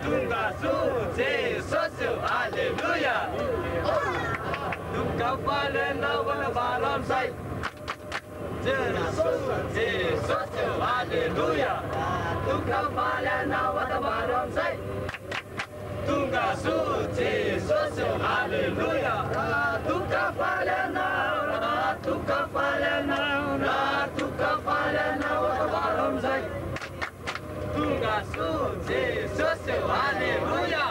Tunga suci susu haleluya. Tunga palena wana baram sai. Tunga suci susu haleluya. Tunga palena wana baram sai. Tunga suci susu haleluya. Tunga palena wana baram sai. Tunga suci susu haleluya.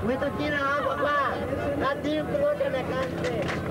Muito tira a água lá, nadinho que outra na cancha.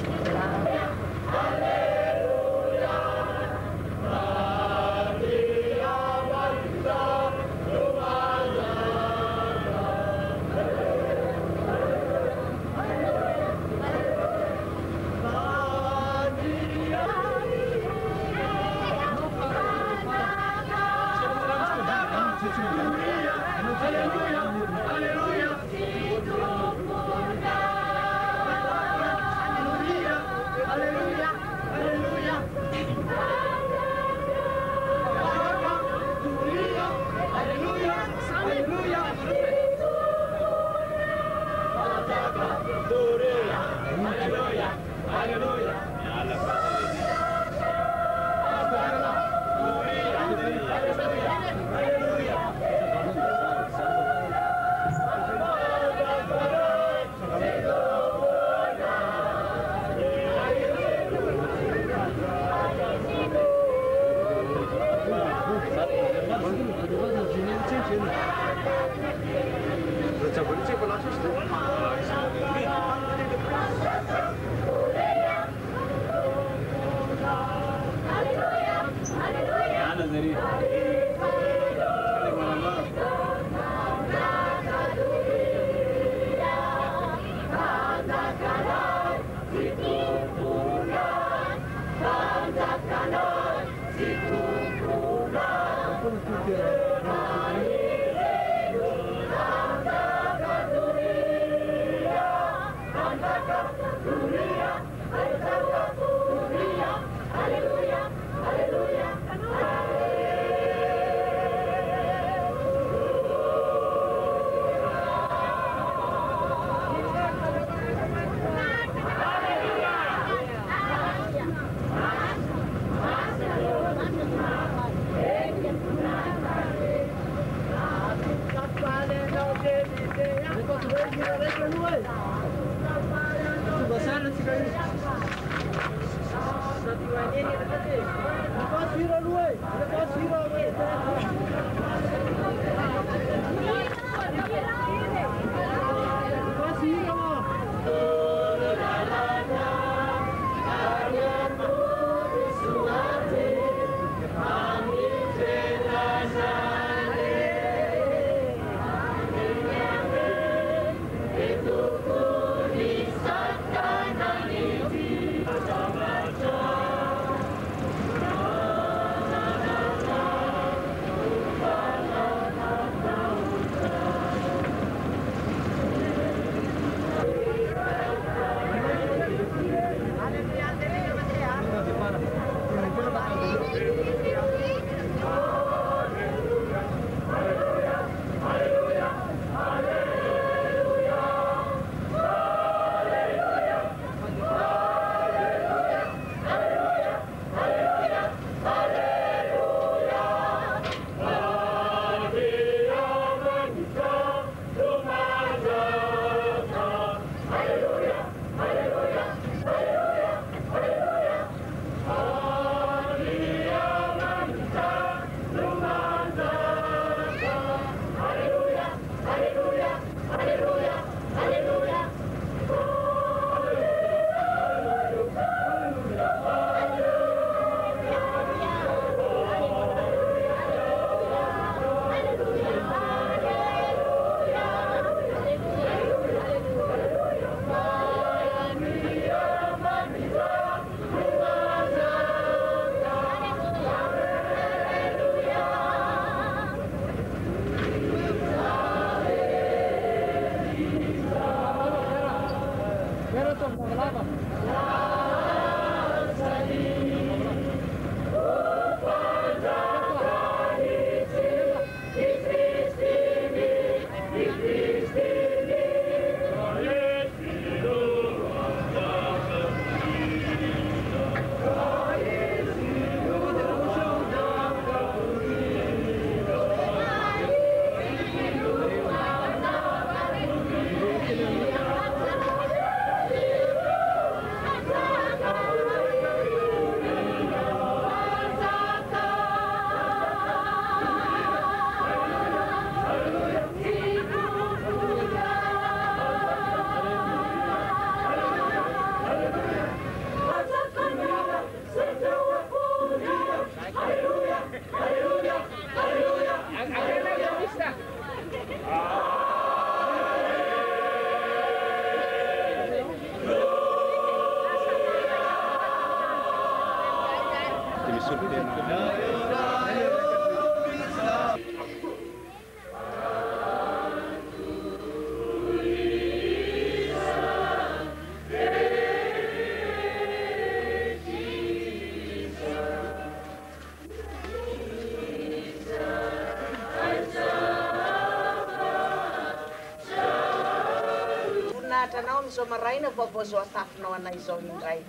Anao miso maraina vao voazo atafinao anay izao indray.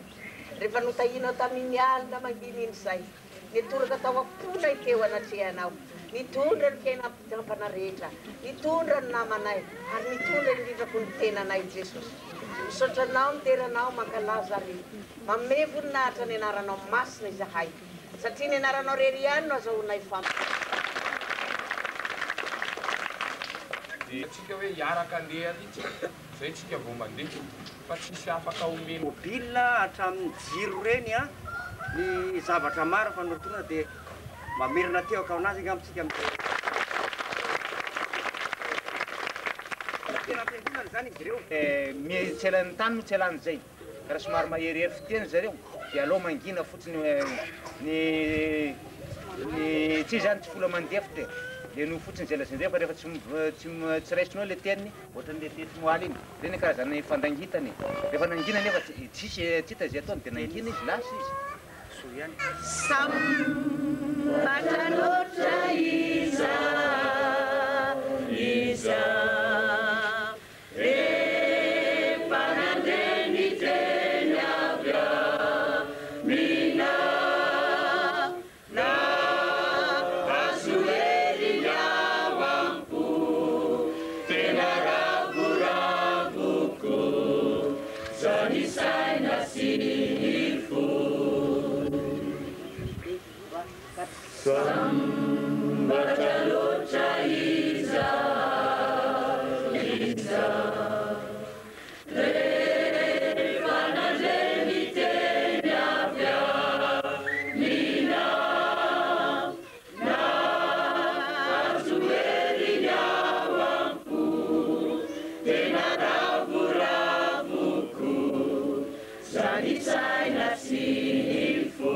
Rehefa notahinao tamin'ny alina manginy iny izay, nitoraka tao am-pona teo anatrehanao, nitondra ny fiainam-piampana rehetra, nitondra ny namanay, ary nitondra ny livrako ny tenanay Jesosy. Misaotra anao, miteranao, mankalaza ary manome voninahitra ny anaranao masina izahay, satria ny anaranao rery ihany no azahoanay Tsika hoe hiaraka andeha alitsika, zay tsika vao mandeha, fa tsisy afaka omena. Mobile hatramin'ny jiro reny a, ny zavatra maro fanotona dia mamerina teo ka aminazy angamitsika tena ampiangonana zany izy ireo. Miantselan'ny tany no tselan'izay, raha somary maherihery fiteny zareo, dia aleo mangina fotsiny ny tsy zany tsy fola mandefitra. Le no fotsiny zelazin'izay fa rehefa tsy raisinao le teniny, ohatran'le tetimoaly iny. Reny karazany fandangitany. Rehefa nangina nefa tsisy hita zay ataony dia nahiliana izy lasa izy. So ihany. Sambatra loatra iza, rehefa nandeha ny teny avy mina na azo hery avampo tena ravoravoko zany saina sy ny fo. Sambatra loatra iza, rehefa nandeha ny teny avy mina na azo hery ny avampo tena ravoravoko zany saina sy ny fo.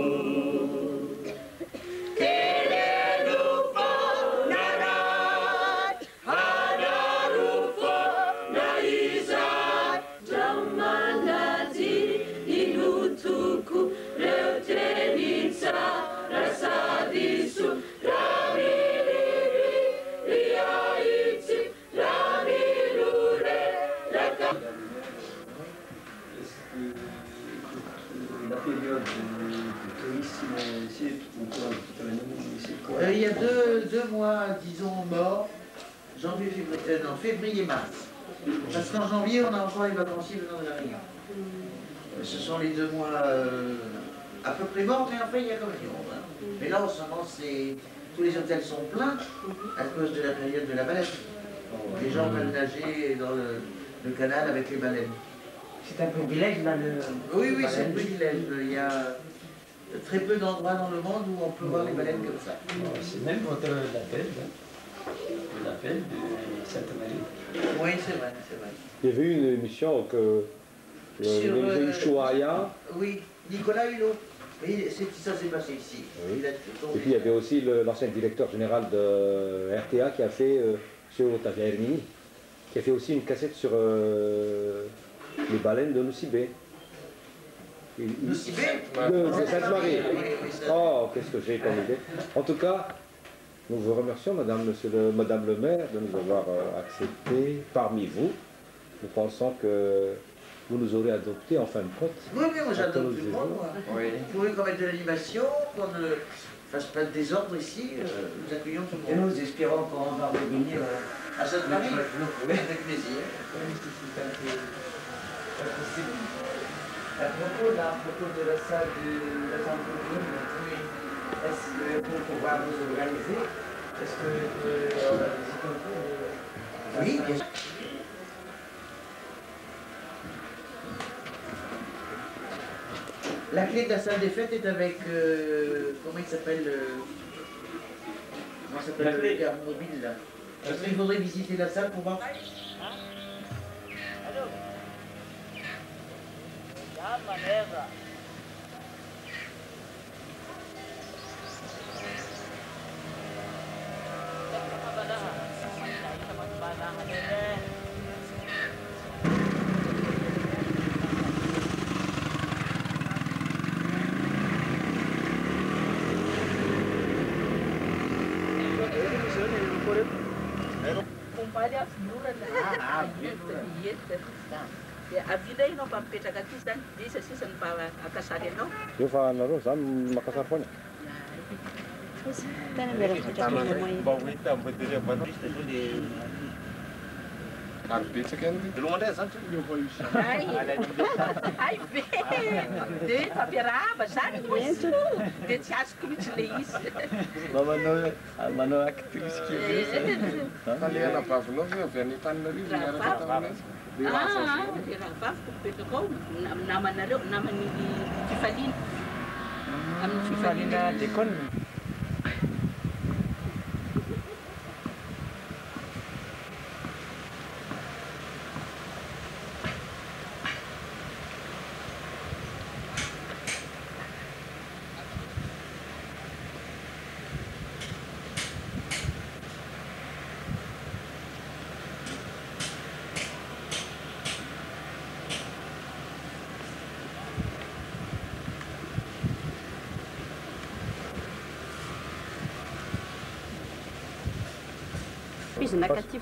Il y a deux mois, disons, morts, janvier, février, non, février-mars. Parce qu'en janvier, on a encore les vacanciers venant de la Rive. Ce sont les 2 mois à peu près morts, mais enfin, il y a quand même du monde. Hein. Mais là, en ce moment, tous les hôtels sont pleins à cause de la période de la baleine. Les gens veulent nager dans le canal avec les baleines. C'est un privilège, là, Oui, oui, c'est un privilège. Il y a très peu d'endroits dans le monde où on peut voir les baleines comme ça. C'est même votre l'appel de Sainte-Marie. Oui, c'est vrai, c'est vrai. Il y avait une émission que Ushuaïa. Oui, Nicolas Hulot. Et ça s'est passé ici. Oui. Et puis il y avait aussi l'ancien directeur général de RTA qui a fait, chez Hermini, qui a fait aussi une cassette sur les baleines de Nosibé. Nosibé De Sainte-Marie. Oh, qu'est-ce que j'ai comme idée. En tout cas, nous vous remercions, Madame le maire, de nous avoir acceptés parmi vous. Nous pensons que vous nous aurez adoptés en fin de compte. Oui, moi j'adore tout le monde, moi. Oui. Vous pouvez qu'on mette de l'animation, qu'on ne fasse pas de désordre ici, nous accueillons tout le Et monde. nous espérons qu'on va revenir À Sainte-Marie, oui. avec plaisir. À propos de la salle de la centre-ville, est-ce que pour pouvoir nous organiser, est-ce que on a visité un peu Oui, bien sûr. La clé de la salle des fêtes est avec, comment il s'appelle, comment s'appelle le gars mobile là. Est-ce qu'il faudrait visiter la salle pour voir? Avila ianao mba mipetraka aty zany, dia isa sisa mba akasary ianao. Efa nareo za makasary foana. Ary betsaka any De lomandray zany Ay be! Dia fampiarahaba zany izy. Dia tsy azoko mihitsy le izy. Manao actrice kely. Talehana vavinao ve avy any Antananarivo miaraka taminay? Dia raha Dia raha vaviko mipetraka ao, namanareo, namany fifaliana. Amin'ny fifaliana d'école.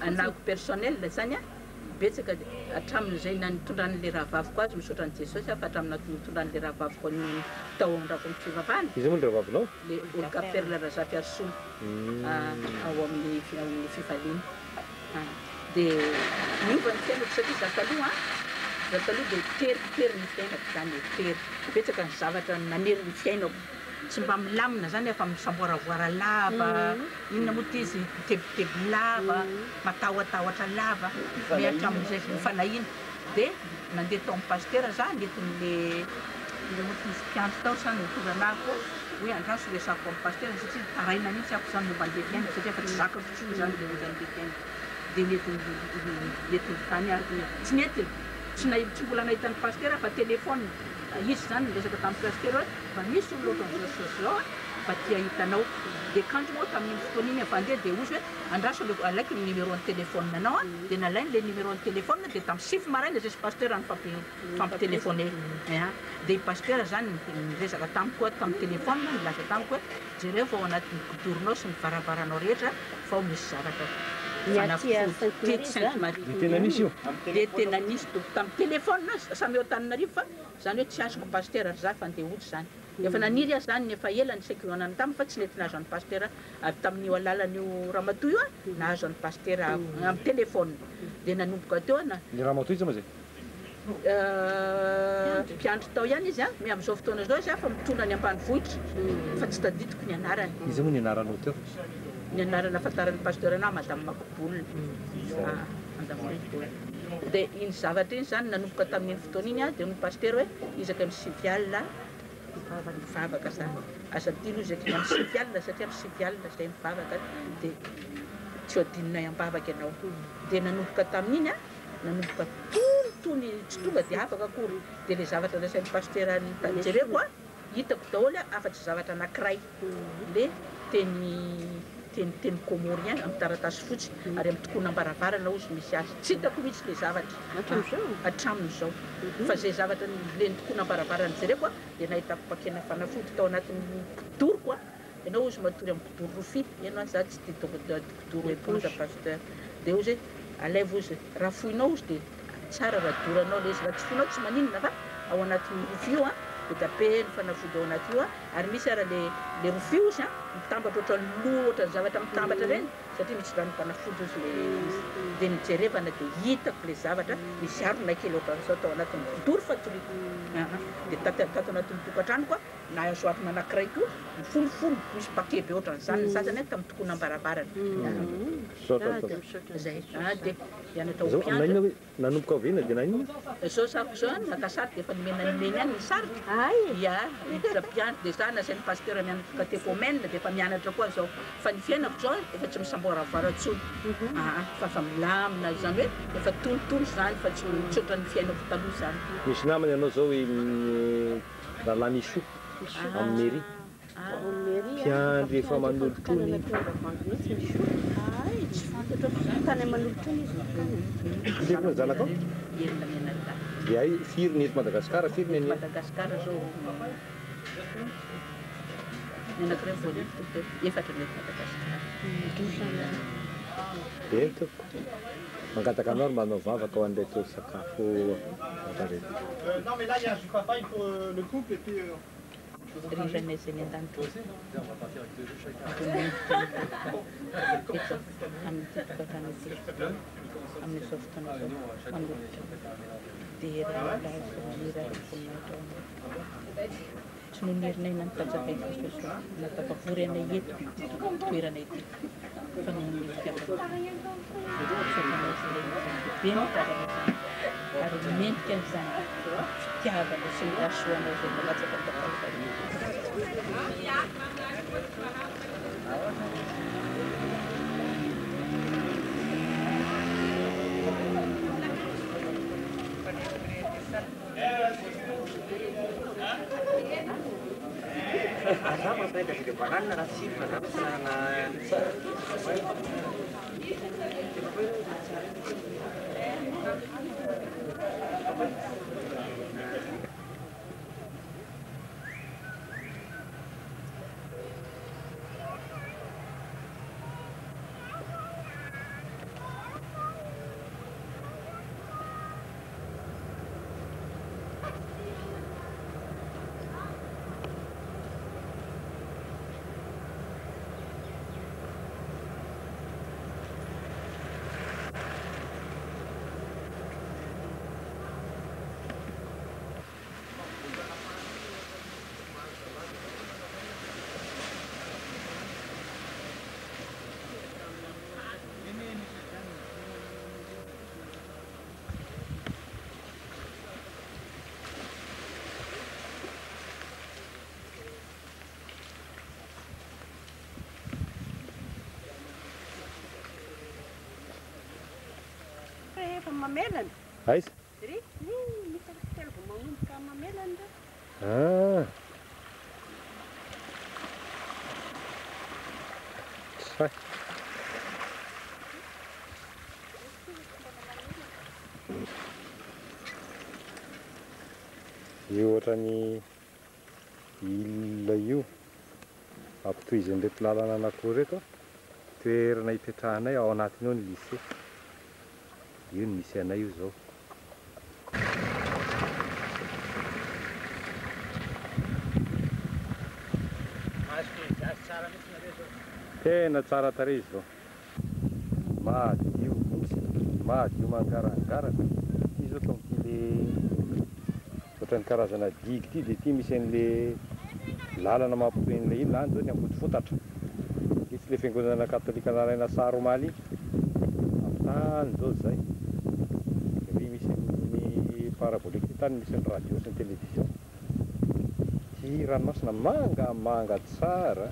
Anako personnel zany a, betsaka hatramin'izay nitondran'ilay rahavaviko azy misaotra an'i Jesosy fa hatramina nitondran'ilay rahavaviko ny tao andrako ny fivavahana. Izy moa ny rahavanao? Le Olga Perla Razafy Arsoa ao amin'ny fifaliana. Dia niova ny fiainako satria za taloha dia tery ny fiainako zany, tery. Betsaka ny zavatra nanery ny fiainako. Tsy mba milamina zany efa misamboaravoara lava, inona moa ty izy mitebiteby lava, matahotahotra lava, miatra amin'izay mifanahina. Dia nandeha tao amin'ny pasteur za nentin'le moa ty izy mpiandro tao zany nitoranako hoe andraso resako amin'ny pasteur satria taraina mihitsy ako zany momba andeha fiainako satria efa tsy zakako tsony zany le izy andeha fiainako. Dia nentiny tany ary tsy nentiny, tsy mbola nahitan'ny pasteur fa telefôna. Izy zany resaka tamin'ny pasteur hoe mba misy olona ohatran'izao sozao mba tia hitanao. Dia kanjo moa tamin'ny fotoana iny efa andeha dia ozy hoe andraso alaiky ny numéro ny téléphone anao dia nalainy le numéro ny téléphone dia tamin'ny sify maraina zay sy pasteur any fampitelefone. Dia i pasteur zany niresaka tamiko tamin'ny téléphone nilaza tamiko hoe jereo fa ao anatin'ny kodoronao sy ny varavaranao rehetra fa ao misy zavatra. Tety Sainte-Marie. Tena nisy io? Dia tena nisy tamin'ny téléphone samy eo Antananarivo fa zany hoe tsy azoko pasteur za fa andeha ohatry zany. Efa naniry azy zany efa ela nisaiko anany taminy fa tsy nety nahazo an'ny pasteur avy tamin'io alalan'io ramatoa io nahazo an'ny pasteur amin'ny téléphone. Dia nanomboka teo na. Ny ramatoa izy ma zay? Mpiandro tao ihany izy mi amin'izao fotoana zao izy fa mitondra ny ambanivohitra fa tsy tadidiko ny anarany. Izy moa ny anaranao teo? Ny anarana afantaran'ny pasteur anao madame Makobolina. Dia iny zavatra iny zany nanomboka tamin'iny fotoana iny dia ny pasteur hoe izaka misivy alina mivavaka zany. Asa tilo izaka ny misivy alina satria misivy alina zay mivavaka dia tsy adinina ambavaka ianao. Dia nanomboka tamin'iny nanomboka tontony tsy tonga dia afaka akory. Dia le zavatra nasain'ny pasteur jereko hitako daholo afa-tsy zavatra anankiray. Le teny teniteny komoro ihany amin'ny taratasy fotsy ary amin'ny tokonam-baravarana ozy misy azy tsy hitako mihitsy le zavatra hatramin'izao fa zay zavatra le tokonam-baravarana jereko a dia nahitako pakena fanafody tao anatin'ny kodoroko a ianao ozy matory amin'ny kodoro rofia ianao za tsy tia kodoro éponge pasteur dia ozy alève ozy raha foinao ozy dia tsara raha doranao le izy raha tsy foinao tsy maninona fa ao anatin'ny rofia io a dia tapehiny fanafody ao anaty io a ary misy ara le rofia ozy a mitambatra ohatrany loha ohatrany zavatra mitambatra reny satria misy ranom-panafody ozy le dia nijerevana dia hitako le zavatra misy arona kely ohatran'izao tao anatin'ny kodoro fatoriko dia tato anatin'ny tokantrano koa na azoatona anankiray koa mifolofolo misy pakeby ohatran'izany sasany a tamin'ny tokonam-baravarana zay dia ianatra opiandra nanomboka avy ina dia nainona zao sariko zao naka sarika efa nimenanimeny any ny sarika ia miditra mpianatra dia za nasain'ny pasteur mianatra catéchomène dia efa mianatra koa zao fa ny fiainako zao efa tsy misamboaravaratsony fa fa milamina zany hoe efa tonotono zany fa tsy ohatran'ny fiainako taloha zany misy namany ianao zao rahalahy miso amin'ny mairie mpiandry efa manolotrony tsy fantatra tany manolotrony izy zay koa zanakao elona menata dia ay firiny eto Madagasikara firiny any Madagasikara zao ny anankiray voalohany efatra ny eto Madagasikara eto mangataka anao ry manao vavaka ho an'ilay tao sakafo rehetra Non mais là il y a du papa, il faut le couple et puis rirana izay ny an-danitra eto amin'ny totokatrano ity amin'izao fotoana zao manolotra dia rahafolonatra tsy nonerinay nanotatsakay Kristos natapavory anay eto toerana ity fa be mitazana ary mendrika an'izany fitiavana sy ny rasoanao zay malatsaka Azama saya dari depanan nasi pada sana. Mamelana. Aiza? Ry, misy telo vao manomboka mamelana Sai. Io ohatrany ilona io ampitoizan'ireto lalana anankiroa reto toerana hipetrahanay ao anatiny ao ny lycée. Io ny misy anay io zao. Tena tsara tarehy izy zao. Madio madio mangarangarana. Ity zao tonga le ohatran'ny karazana digue ity dia ity misy an'le lalana mampitoy an'le ino any zao ny Ambodifotatra. Ity le fiangonana katolika naraina Saromaly tany zao zay. Ry misy ny parabolique ty tany misy ny radio sy ny télévision. Ty ranomasina manga tsara.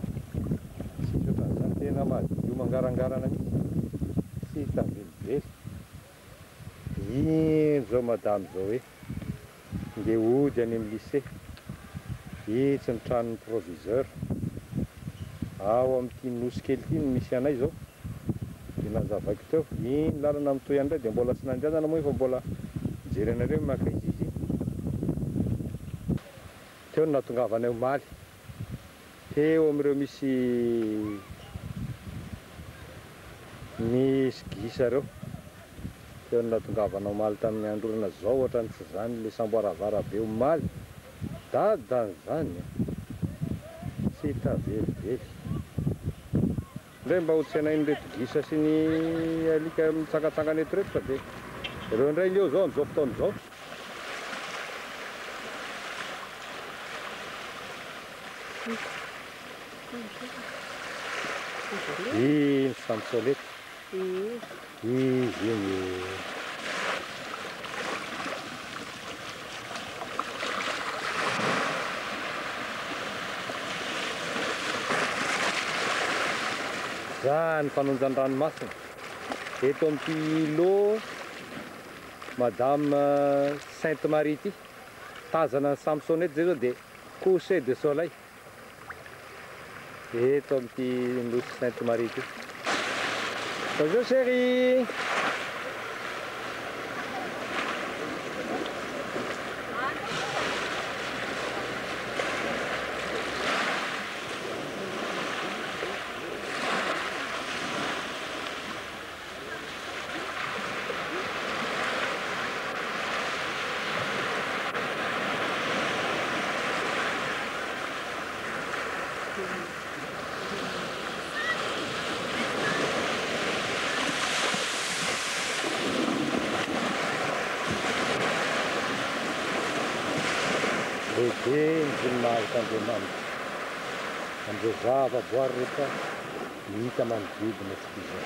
Sisy ohatran'izany tena madio mangarangarana mihitsy. Tsy hita velively. Ino zao madame zao hoe nge ody any amin'ny lycée. Itsy ny tranon'ny proviseur. ao amin'ity nosy kely ity no misy anay zao dia nazavaiko teo iny lalana mitoy andray dia mbola tsy nandrazana moa fa mbola jery anareo maka izy izy teo no nahatongavanay omaly teo amin'ireo misy gisa reo teo no nahatongavanay omaly tamin'ny androrana zao ohatra ny tsy zany le samboaravara be omaly dadan'izany tsy hitavelively ndray mba ho tsainay nyreto gisa sy ny alika mitsangatsangana eto reto fa dia ireo indray leo zao amin'izao fotoana izao iny samsolety izy iny za ny fanonjan-dranomasina eto amin'ity lo madame Sainte Marie ity tazana ny samsonety zay zao dia coucher de soleil eto amin'ity nosy Sainte Marie ity bonjour chérie lehibe ny voninahitandriamanitra andreo zava-boary rehetra hita manodidina tsy izao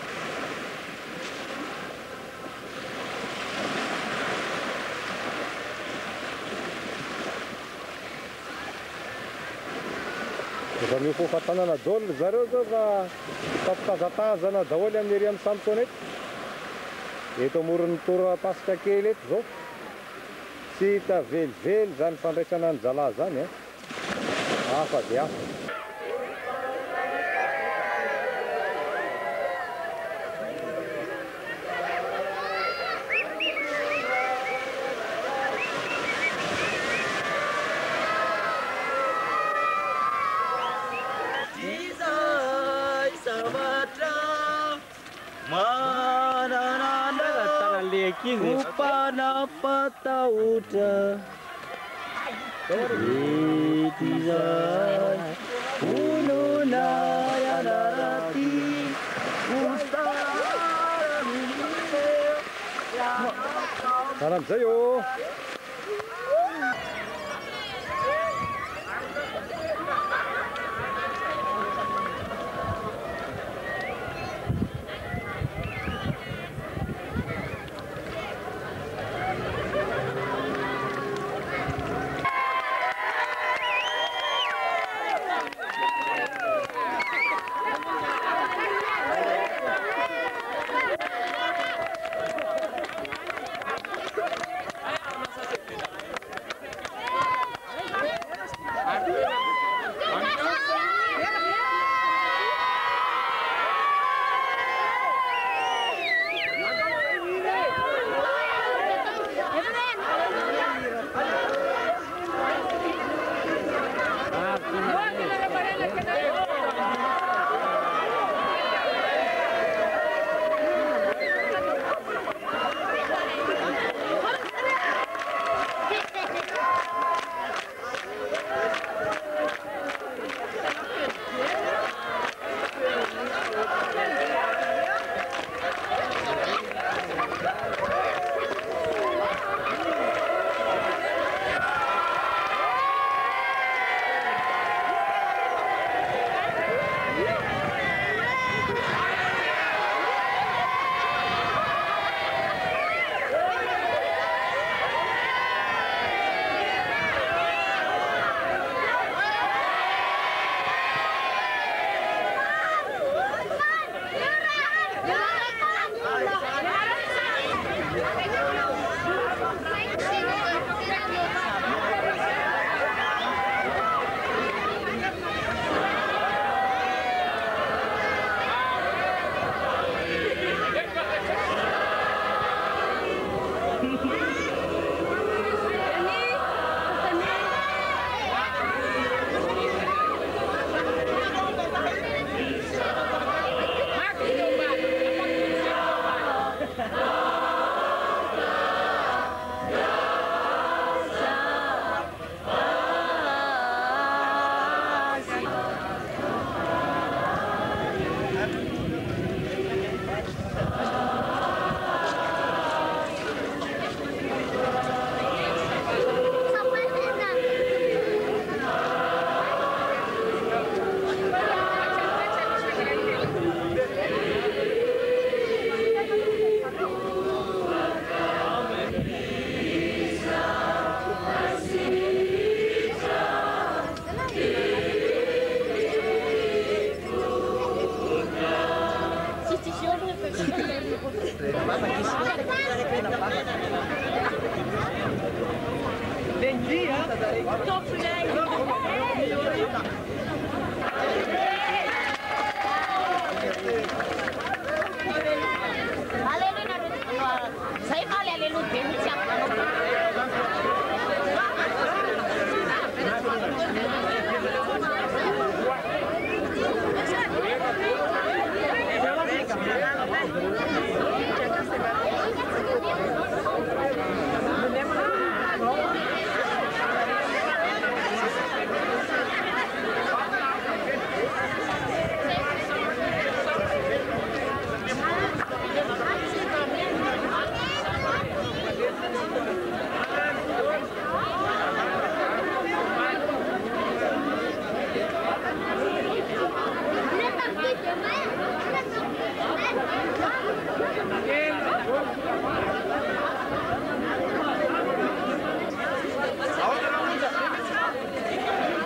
efa mihofofantanana daholo zareo zao fa fampitazatazana daholo amin'ny ery amin'ny samsonety eto amoron'ny tora pasika kely eto zao tsy hita velively zany fandraisana ny zala zany hafa dia hafa Upana patauta itizai ununa yanarati salam zayo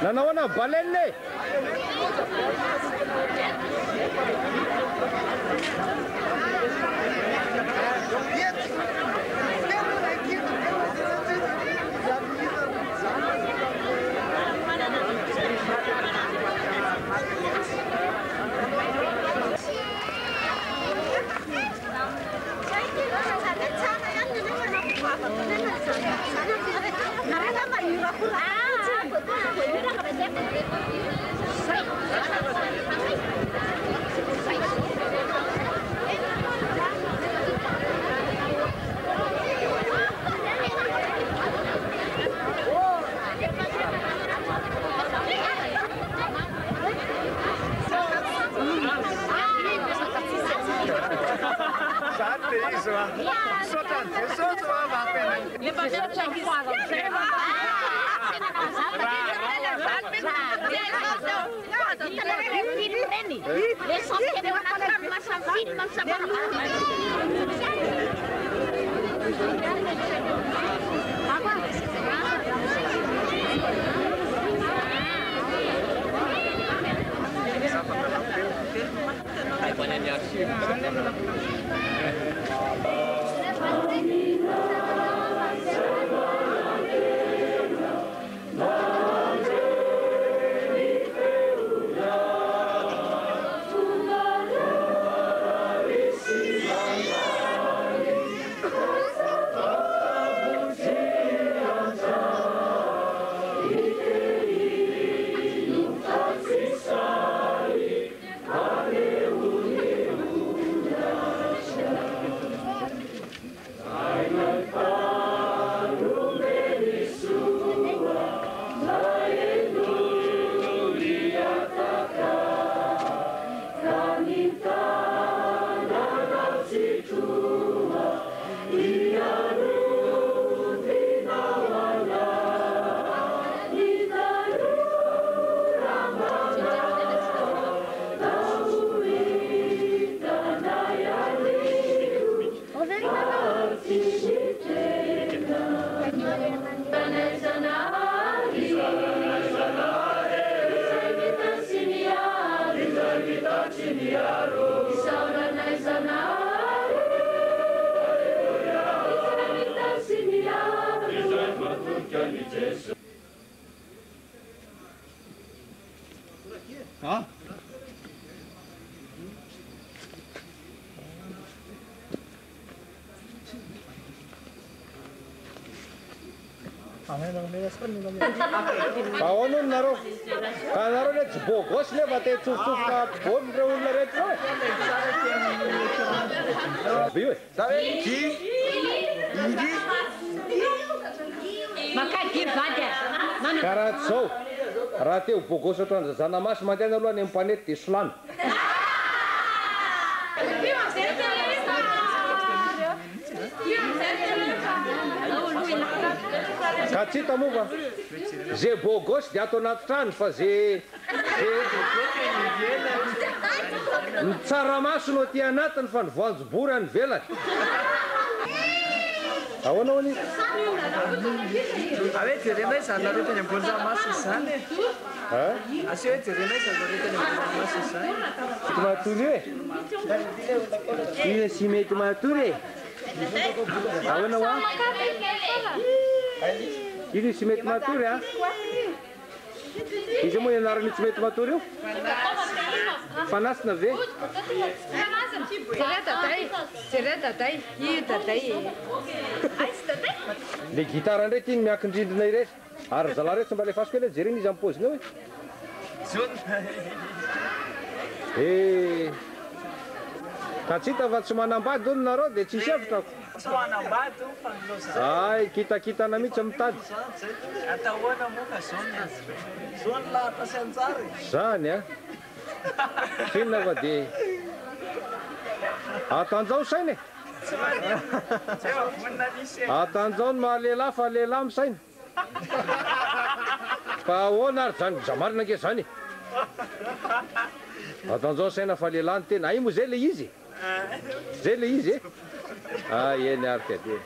Nanaona balenne. Hả? Paano naro? Kanaro na bogos le bate tsuf na bom reun na retro. Viu? Sabe que indi Makaki vaja. Karatso. Rate o bogos otra zana mas matena lo nem panet islan. Katsita muva. Ze bogos dia to na trano fazer tsaramaso no ty anatiny fa ny voanjobory any velany. Ahoana hoany? Ave jeremai zanareo teny ambony ranomasina izany. Ase hoe jeremai zanareo teny ambony ranomasina izany. Mety matory hoe? Io sy mety matory e? Ahoana hoa? Io tsy mety matory a. Izy moa ianarany tsy mety matory io. Fanasina ve? Le gitara ndraiky iny miankin-drindrina irery. Ary zalahy rehetra mba lefasiko ele jereny izy amin'ny paoziny eo e. Ka tsy hita fa tsy manambady olo nareo dia tsisy hevitra. Ay, kitakitana mihitsy mitady. Zany a. Finona fa dia atanjao saina. Atanjao ny mahalehilahy fa lehilahy misaina. Fa ahoana ary zany zamarina ange zany. Atanjao saina fa lehilahy ny tena. Ay moa zay le izy. Zay le izy e. Eny ary ka dia.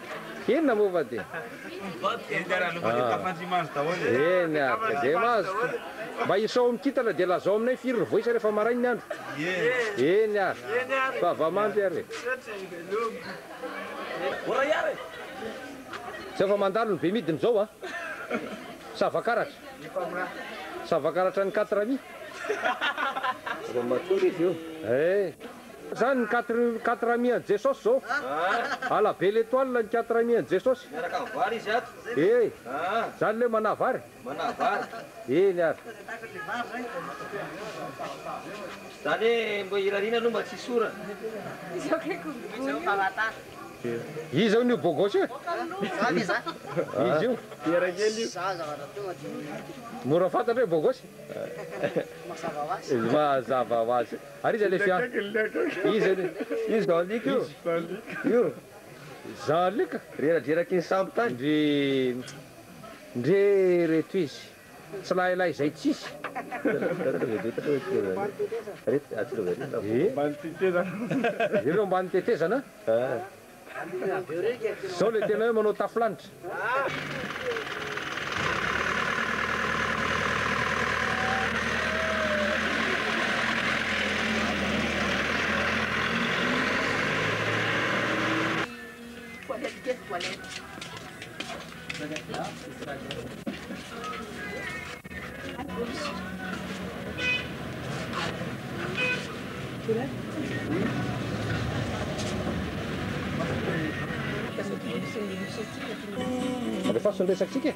Inona moa fa dia. Eny ary ka dia mahazo. Mba isao mikitana dia lazao aminay firy voisa rehefa marainy ny andro. Eny ary. Fa avamandry ary. Tsy efa mandalo ny be midiny zao a. Savakaratra. Savakaratra ny 4 matory izy io. Zany ny 4 mi an'i Jesosy zao. Ala be l'étoile ny 4 mi an'i Jesosy. Miaraka amin'ny vary izy ato. Zany le manà vary. Manà vary. Eny ary. Zany hoe mbo irariana aloha mba tsy sora. Izy io bogosy e. Izy io. Mora fantatra hoe bogosy. Mazava ho azy. Ary izy le fiana. Izy alika io. Io. Zalika. Reradreraky ny sambo tany. Ndre reto izy. Tsy lahilahy izay tsisy. Ireo mba nitetezana. Zao le tena hoe manao tafilanitra. Rehefa sonresatsika e.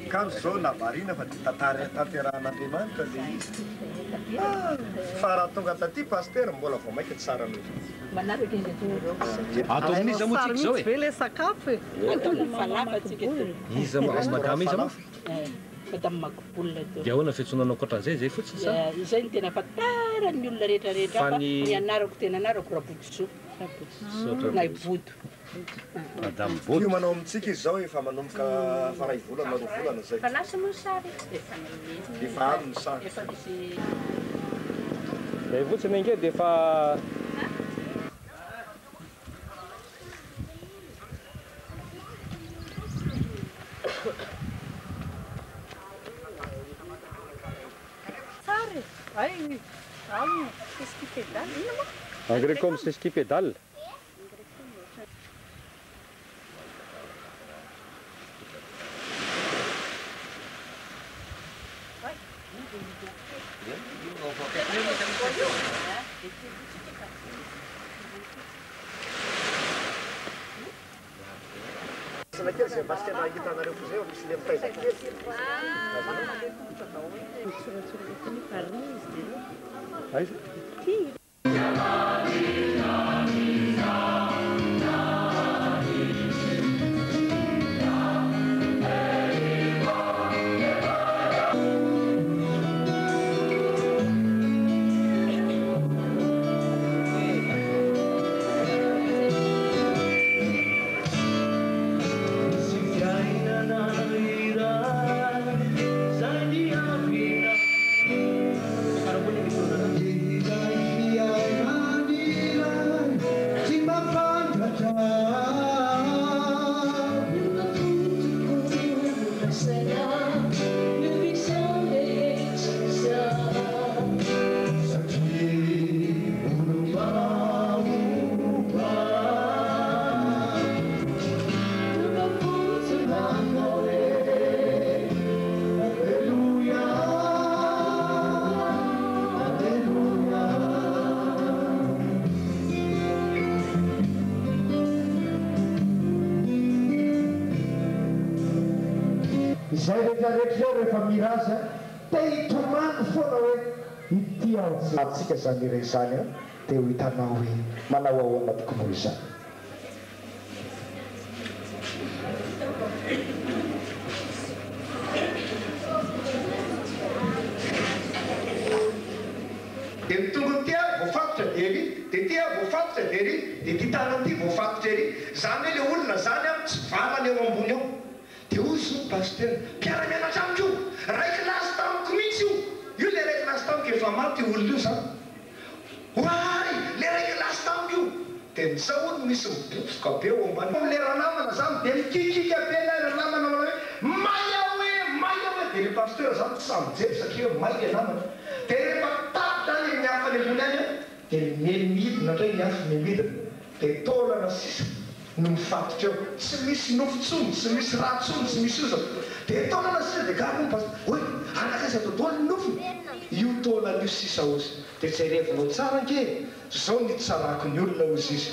Kanto zao navarina fa tanteran'Andriamanitra le izy. Fa raha tonga taty paster mbola vao maika tsara Atao amin'iza moa tsika zao e. Ve le sakafo e. Iza moa madama iza moa. Madame Makopola to. Dia ahoana fiantsonanao ankoatran'izay zay fotsiny sa? Izay ny tena ahafantaran'ny olona rehetrarehetra fa ny anarako tena anarako Rabotoso. Na Iboto. Madame Boto. Io manao amintsika izy zao efa manomboka faray volana 2 volana zay. Fa lasa moa sary. Efa aminy sary. Efa misy Dia fotsiny ange dia efa sary. Ay, qu'est-ce qui pédale? engrais comme c'est ce qui pédale. Naquele Sebastião aí tá na refusão, se lembra pra izay rehetrarehetra zao rehefa miraza te hitomany foana hoe ity aotsika zany ire zany a dia ho hitanao hoe manao ahoana tokony ho izany. dia mitongony tia voafatotra dia ery dia tia voafatotra dia ery dia ty tanany ty voafatotra ery zany hoe le olona zany a tsy valany eo ambony ao dia ozy no paster mpiara-mianatra amiko io raiky lasy tamiko mihitsy io le raiky lasy tamiko efa maty olona io zany oay le raiky lasy tamiko io dia misao olo misy mibofoka be eo ambany lera namana zany dia mikikika be lera namana hoe maia hoe dia le paster zany tsy samyjery satria mai le namana dia rehefa tapitra any miafa le voly any a dia memidina ndray miafy memidina dia taolana sisa no mifatotra eo tsy misy nofontsony tsy misy ratsony tsy misy ozako dia taolana sisa dia garo pas hoe anakaizy atao taolany nofony io taolana io sisa ozy dia tsy revinao tsara nke zao ny tsarako ny olona ozy izy.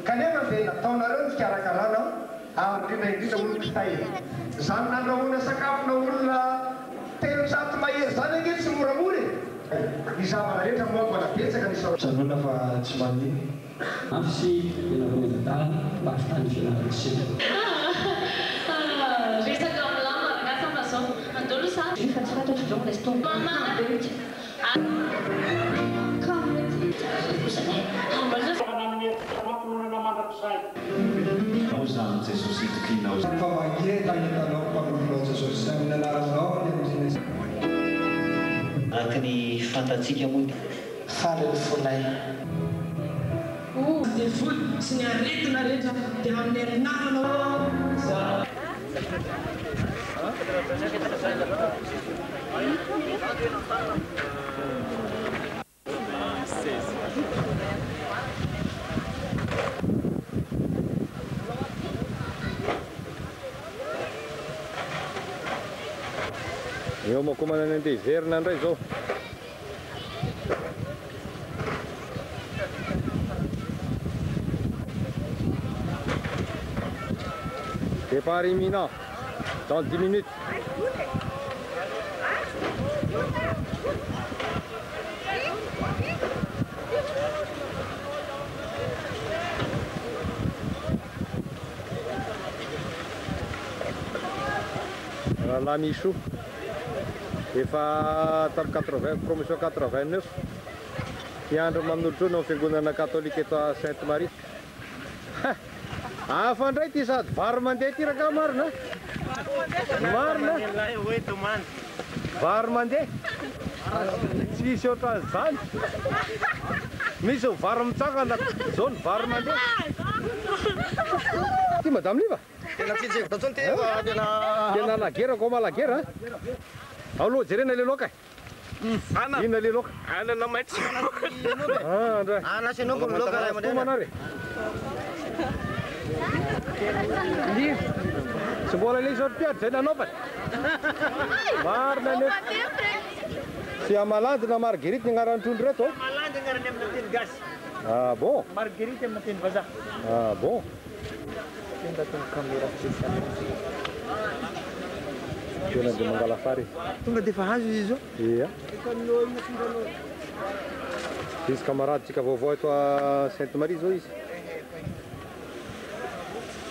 Kanena dia nataonareo ny fikarakarana indrindra indrindra olona kitay zany nandrahoana sakafona olona 300 mahery zany ange tsy moramora ny zavana rehetra moa mbola betsaka ny sanoana fa tsy manino amsy enaromedantany mafitany fianarana resaka milamina ragasama zao andolo sa efa tsy fantatry zao restomama araka ny fantatsika moa faly ny folay dia voly sy ny aretina rehetra dia amin'ny herinarana eo makomanana andeha hiverina indray zao départ imminent dans 10 minutes. La Michou efa tamin'ny 80 promotion 89 hiandro manolotra no fiangonana katolika eto a Sainte Marie. Hafa ndray ty sady vary mandeha ty raka marina. Marina. Vary mandeha. Tsy misy ohatran'izany. Misy vary mitsangana zao ny vary mandeha. Ty madame Liva. Tena tsitsy tatsony ty fa Tena lagera ko malagera. Alo jerena le loka. Ina le loka. Ana na maitsi. Ndra. Ana sinoko loka ray manare. Ndi. Sebola le sot piat zay nanao fa. Marina ne. Si Amalande na Marguerite ny agnarany trondro reto. Amalande agnarany amin'ny teny gasy. Ah bon. Marguerite amin'ny teny vazaha. Ah bon. Tenda tony caméra spéciale. Tena dia mangala fary. Tonga dia efa hazo izy zao. Ia. Izy kamaraditsika vaovao eto a Sainte-Marie zao izy.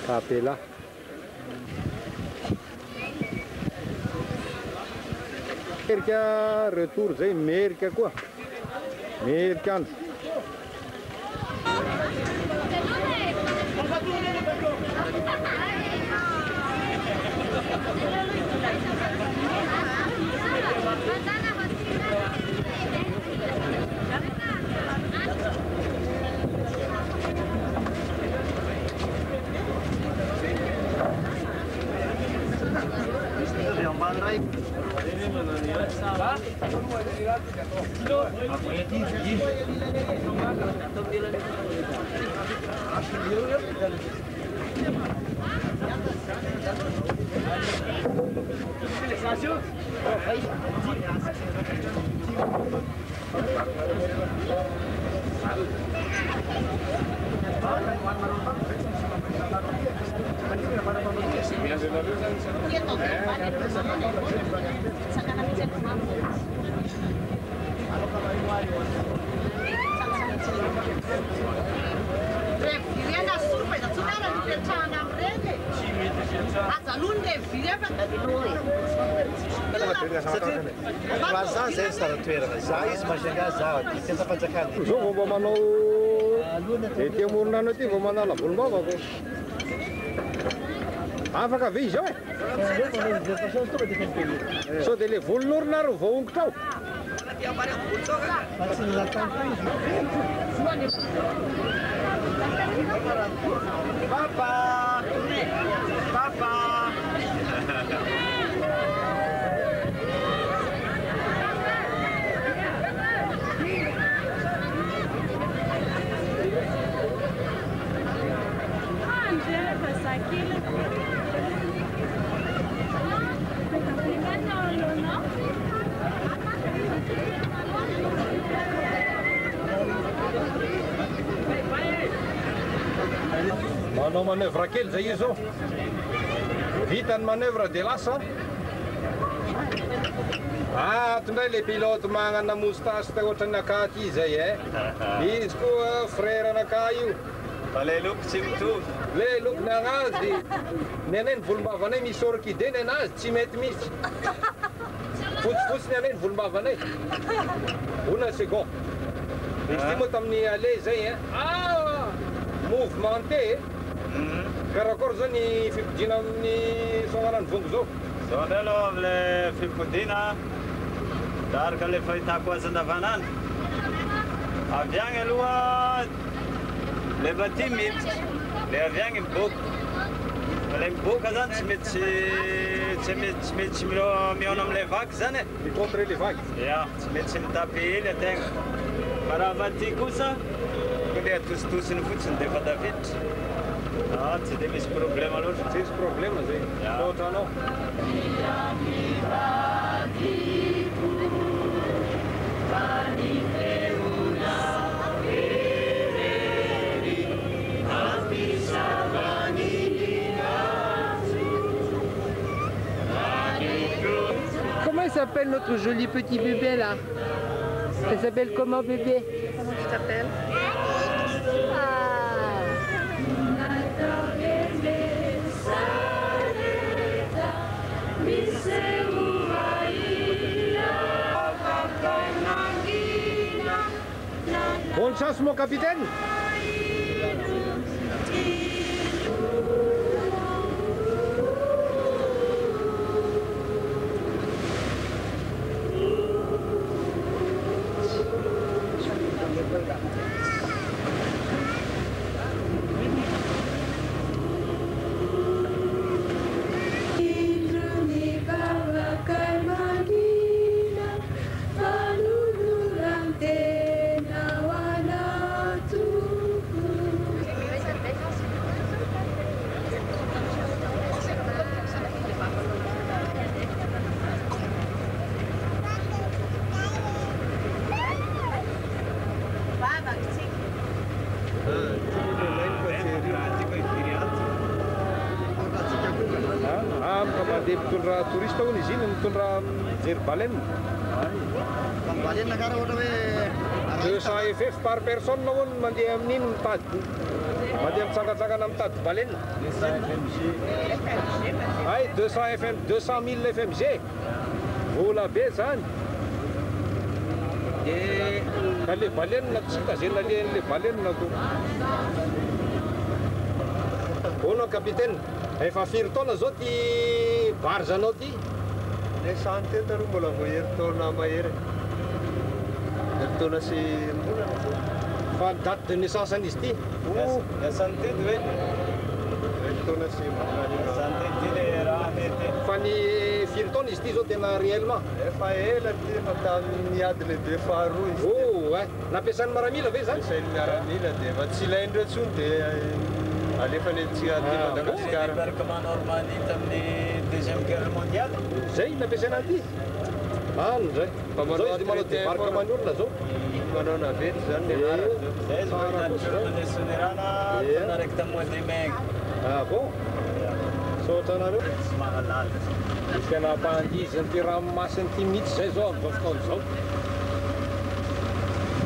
Capella. Merika retour zay merika koa. Merika andro. Vazaha zay tsara toerana. Za izy masanga za tena fanjakana. Zao vao mba manao ety amoronano aty vao manala volombava ko. Afaka ve izy zao e? Sao dia le volon'orona ro vao ongotra ao. Papa! Papa! Manao manœuvre kely zay izy zao. Vita ny manœuvre dia lasa. Tondray le pilote magnana moustache ta ohatran'ny akaty zay e. Izy koa frère anaka io. Fa le loko tsy mitovy. Le lokony anazy ny anay ny volombavanay misy orchidée anazy tsy mety misy. Fotsifotsy ny anay ny volombavanay. Una second. Izy ty moa tamin'ny ale zay e. Movimenté. Karakôry zao ny fipodina amin'ny fagnarany vongo zao? Zao ndray aloha am'le fipodina da araka le fahitako azy andavanandro. Avy agny aloha le baty miditra, le avy agny miboaka. Fa le miboaka zany tsy mety tsy mihaona am'le vaky zany e. Micontre le vaky? Ia, tsy mety tsy mitapy hely ategna. Fa raha vaty kosa, ko le atositosiny fotsiny dia efa tafiditra. Tsy dia misy problema loatra. Tsy misy problema zay. Ohatranao. Comment il s'appelle notre joli petit bébé là? Elle s'appelle comment bébé? Comment tu t'appelles? Bonne chance mon capitaine. dia mitondra touriste hono izy iny mitondra mijery baleine. Baleine kara ohatra hoe 200 FF par personne hono mandeha amin'iny mitady. Mandeha mitsangatsangana mitady baleine. Ay 200 000 FMG. Vola be zany. Ka le baleine tsy tazena le baleine to. Hono capitaine, efa firy taona zao ty barzanao ty? Le santé taro mbola vao herintaona mahery. Herintaona sy fa date de naissance an'izy ty? La santé hoe herintaona sy santé ty le raha mety. Fa ny firy taona izy ty zao tena réellement? Efa ela ty efa tamin'ny ady lehibe faharoa izy. Oh, nampiasany miaramila ve zany? Nampiasany miaramila dia efa tsy ilaindreo intsony dia alefany aty Madagasikara. Débarquement Normandie tamin'ny deuxième guerre mondiale. Zay nampiasana an'ity? Ano zay? Zao izy manao débarquement ny olona zao? Manao navety zany ny anarany zao. Zay izy vao natsorana sonerana taona raiky tamin'ny mois de mai. Ah bon? Saotra anareo? Tsy mahalala. Misy fianam-pahandizany ty ranomasiny ty mihitsy zay zao amin'izao fotoana zao.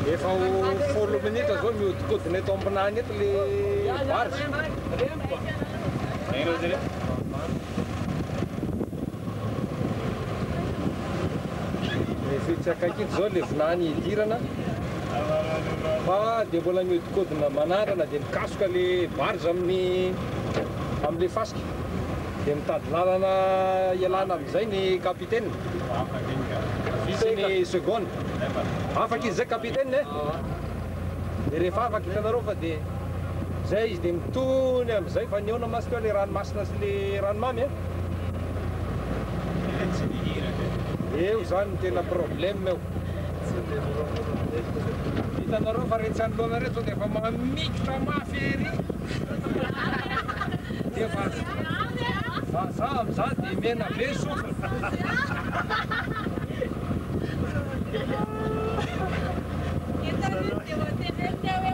Efa ho folo minitra zao mihodinkodina eto ambinany eto le barge. Efa tsy akaiky zao le vilany idirana. Fa dia mbola mihodinkodina manarana dia mikasoka le barge amin'le fasika. Dia mitady lalana ialana amin'izay ny capitaine. Sy ny seconde. Afaka izy zay capitaine e? Dia rehefa afaka hitanareo fa dia zay izy dia mitony amin'izay fa ny eo namasika le ranomasina sy le ranomamy e? Eo zany ny tena problème eo. Hitanareo fa rehetra ny loana reto dia efa mamikitra mafy ery. Dia fa za amin'izany dia mena be sofra.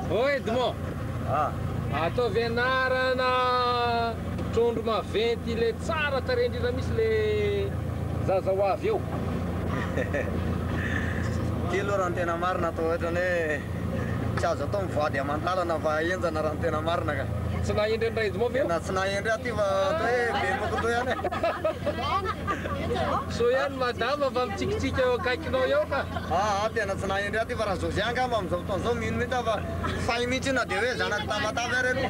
Oi Edmond, ataovy anarana trondro maventy le tsara tarehy indrindra misy le zaza ho avy eo. Ty aloha raha ny tena marina atao ohatrany hoe tsy azo atao mivady aman-dalana fa enjana raha ny tena marina ka. Tsy nahendry andray Edmond ve? Na tsy nahendry aty fa atao hoe be mokoto ihany. So ihany madama fa mitsikitsiky eo akaikinao eo ka? Tena tsy nahendry aty fa raha zao zay angamba amin'izao fotoana zao mino mihitsy fa fay mihitsy na dia hoe zanaky tamatavy areto.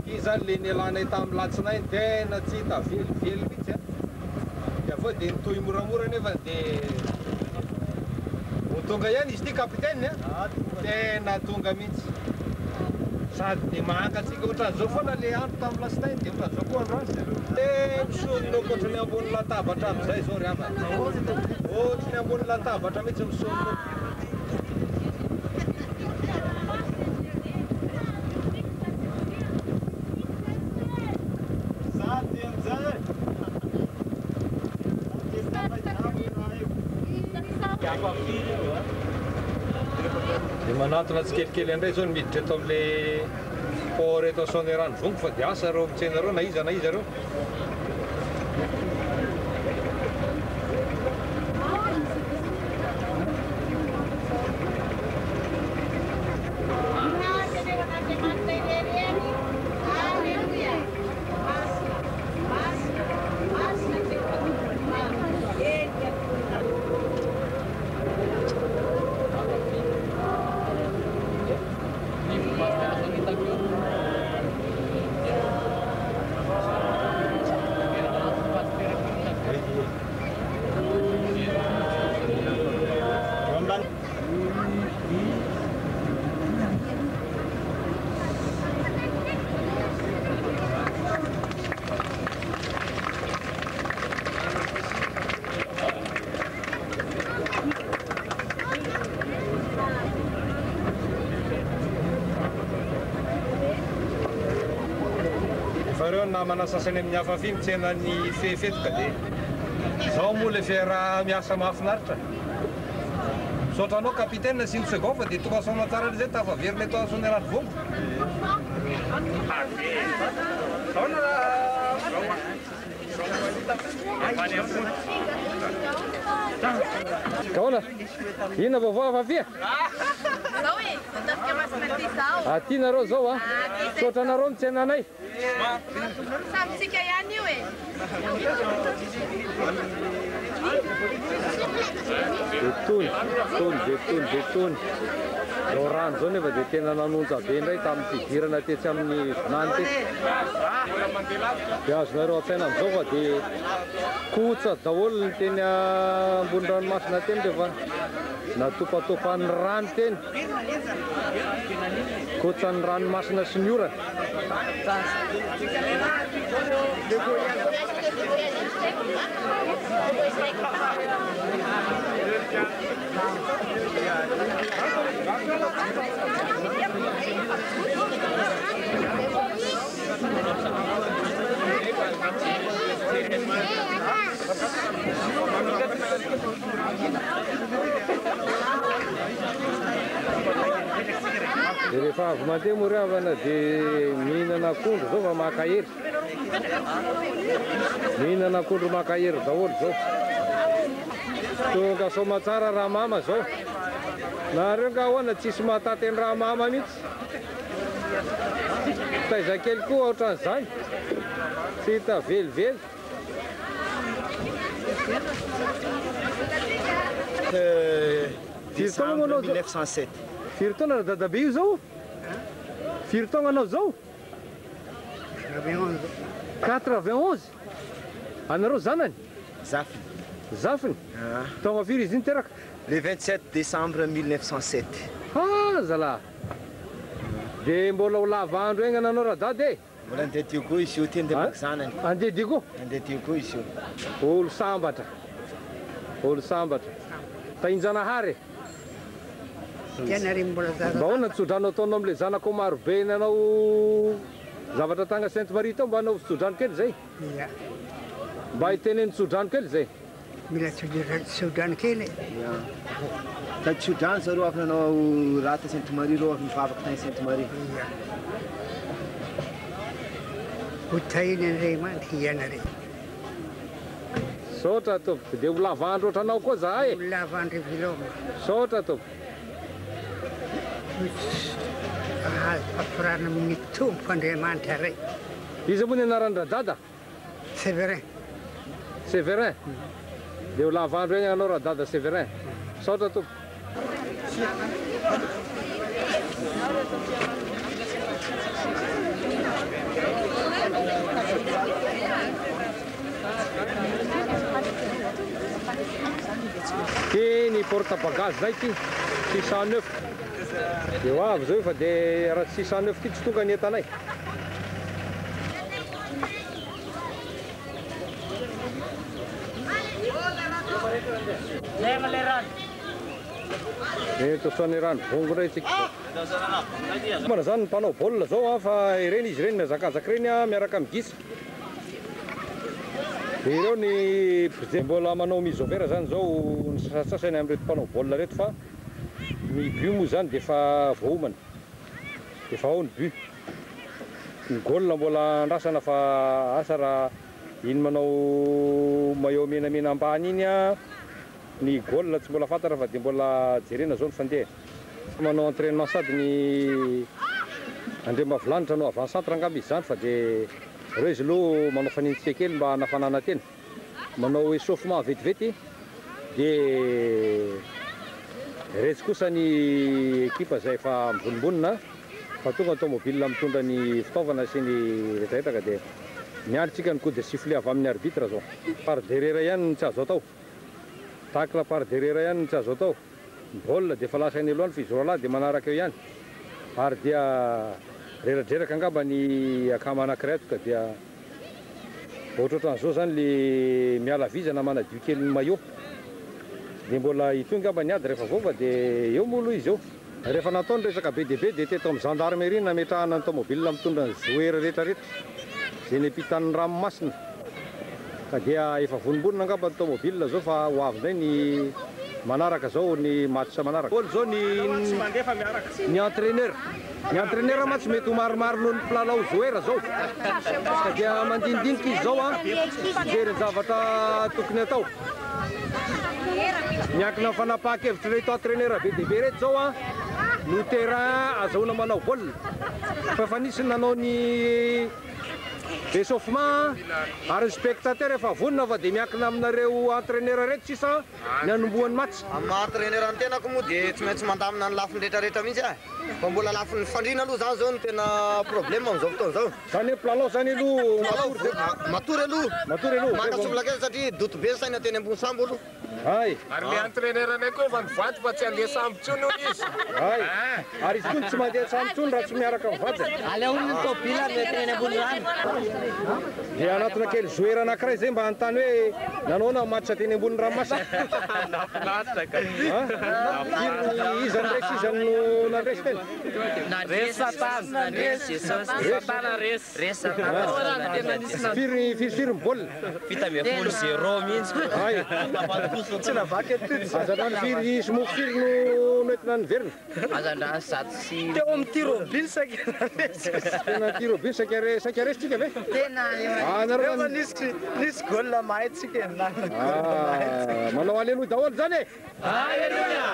Io zany le nialanay tamin'ny latsinainy tena tsy hita velively mihitsy. Dia avao dia nitohy moramora nefa dia tonga ihany izy ty capitaine tena tonga mihitsy. Sady dia mangatsika ohatran'izao foana le andro tamin'ny lasinainy dia ohatran'izao koa androany. Dia misonona ohatrany ambony latabatra amin'izay zao ry ama. Ohatrany ambony latabatra mihitsy misonona. Dia manatona tsikelikely andray zao ny miditra eto amin'le port eto Sonerano vongo fa dia asa reo mitsena reo na iza reo. Reo namana sasany amin'ny hafa fy mitsena ny fefetoka dia zao moa le fiara miasa mahafinaritra. Saotra anao capitaine sy ny second fa dia tonga saona tsara zay tafaverina eto Sonerano vongo. Saona Kaona? Ina vaovao avia? Zao e, tafika masina ty zao. Aty nareo zao a? Tsotra nareo mitsena anay. Samitsika ihany io e. Betony. Rao rano zao nefa dia tena nanonja be indray tamin'ny fidirana tetsy amin'ny vinany tetsy. Dia azonareo an-tsaina amin'izao fa dia kotsa daholo ny teny ambony ranomasina teny dia fa natopatopan'ny rano teny. Kotsan'ny ranomasina sy ny orana. Dia rehefa avy mandeha moa reo avana dia mihinana akondro zao fa makahery. Mihinana akondro makahery daholo zao. Tonga soma tsara raha mama zao. Nareo nga ahoana tsisy mahataty ny raha mama mihitsy. Taiza kely koa ohatran'izany. Tsy hita velively. Décembre 1907. Firy taona dadabe io zao? Firy taona anao zao? 91. Anareo zanany? Zafiny. Zafiny? Taona firy izy iny teraka? Le 27 décembre 1907. Ah, zalahy. Dia mbola ho lava andro egna nanao radady e? Mbola andeha tio koa izy io ty andeha zanany. Andeha dia koa? Andeha tio koa izy io. Olo sambatra. Olo sambatra. Tahin-janahary. Mba hoana tsodranao ataonao amin'ilay zanako marobe nanao zavatra tagna Sainte Marie tao mba hanao tsodrano kely zay? Mba hiteneny tsodrano kely zay? Mila tsodrano kely. Ka tsodrano zareo afy nanao raha ta Sainte Marie reo afy mivavaka tagny Sainte Marie. Hotahiny Andriamanitra ianareo. Saotra tompoko, dia ho lavandro ohatranao koa zahay. Ho lavandro viloma. Saotra tompoko. Papirana amin'ny tompo Andriamanitra ray. Iza moa ny anaran-dradada? Séverin. Séverin? Dia ho lavandro egny anao radada Séverin. Saotra tompoko. Ty ny porte-bagages zay ty 609. Dia ho avy zao fa dia raha 609 ty tsy tonga ny entanay. Tosoany rano bongo ray tsika. Mana zany mpanao baolina zao fa ireny izy ireny mihazakazaka ireny miaraka amin'ny gisa. Dia ireo ny president mbola manao mise au vert zany zao ny sasasany amin'reto mpanao baolina reto fa ny but moa zany dia efa voahomana. Efa ao ny but. Ny goal mbola andrasana fa asa raha iny manao maillot menamena ambany iny ny goal tsy mbola fantatra fa dia mbola jerena zao ny fandeha. Manao entraînement sady ny Andriamavilanitra no avant centre angamba izy zany fa dia reo izy aloha manao fanintsika kely mba hanafanana tena. Manao échauffement vetivety dia retsy kosa ny ekipa izay efa mivonimbonina fa tonga ny tomobile mitondra ny fitaovana sy ny rehetrarehetra ka dia miandritsika ny coup de sifflet avy amin'ny arbitre zao. Par derrière ihany tsy azo atao. Tacle par derrière ihany tsy azo atao. Ny baolina dia efa lasa ny alohan'ny fizoralahy dia manaraka eo ihany. Ary dia reradreraka angamba ny akama anankiray toka dia ohatrohatran'izao zany le miala vizana manadio kely ny maillot. Dia mbola ito angamba ny ady rehefa vova dia eo moa aloha izy eo. Rehefa natao ny resaka be dia be dia teto amin'ny gendarmerie nametrahana ny tomobile mitondra ny joueur rehetrarehetra izay ny ampitan'ny ranomasina. Ka dia efa vonimbonina angamba ny tomobile zao fa ho avy indray ny manaraka zao ny match manaraka. Olo zao ny entraîneur. Ny entraîneur ma tsy mety ho maromaro noho ny mpilalao joueur zao. Dia mandindinika izy zao mijery ny zavatra tokony atao. Miankina fanapahan-kevitra reto entraîneur be dia be reto zao no terrain azahoana manao baolina. Fa efa nisy nanao ny échauffement ary ny spectateur efa vonona fa dia miankina aminareo entraîneur reto sisa ny anombohan'ny match. Amin'ny entraîneur ny tenako moa dia tsy maintsy mandamina ny lafiny rehetrarehetra mihitsy fa mbola lafiny fandriana aloha zany zao no tena problème amin'izao fotoana zao. Zany hoe mpilalao zany aloha matory aloha makasolola kely satria doto be saina teny ambony sambo aloha. Ay. Ary le entraîneur anay koa efa nivaty fa tsy andeha sambo tsony hono izy. Ay. Ary izy koa tsy mandeha sambo tsony raha tsy miaraka mivaty. Aleony ny tôbila teny ambony rano. Dia anatina kely joueur anankiray zay mba hanontany hoe nanao match teny ambony ranomasina. Iza nandresy iza no nandresy teny? Firy baolina? Vita ambin'ny folo 0 mihitsy. Ay. Tsy navaky azandrano firy somoko firy no nentina niverina? Azandrano zato sy teo amin'ny tirobily tena tirobily saika resitsika ve? Tena nisy golina mahitsika manao aleloha daholo zany e? Aleluia!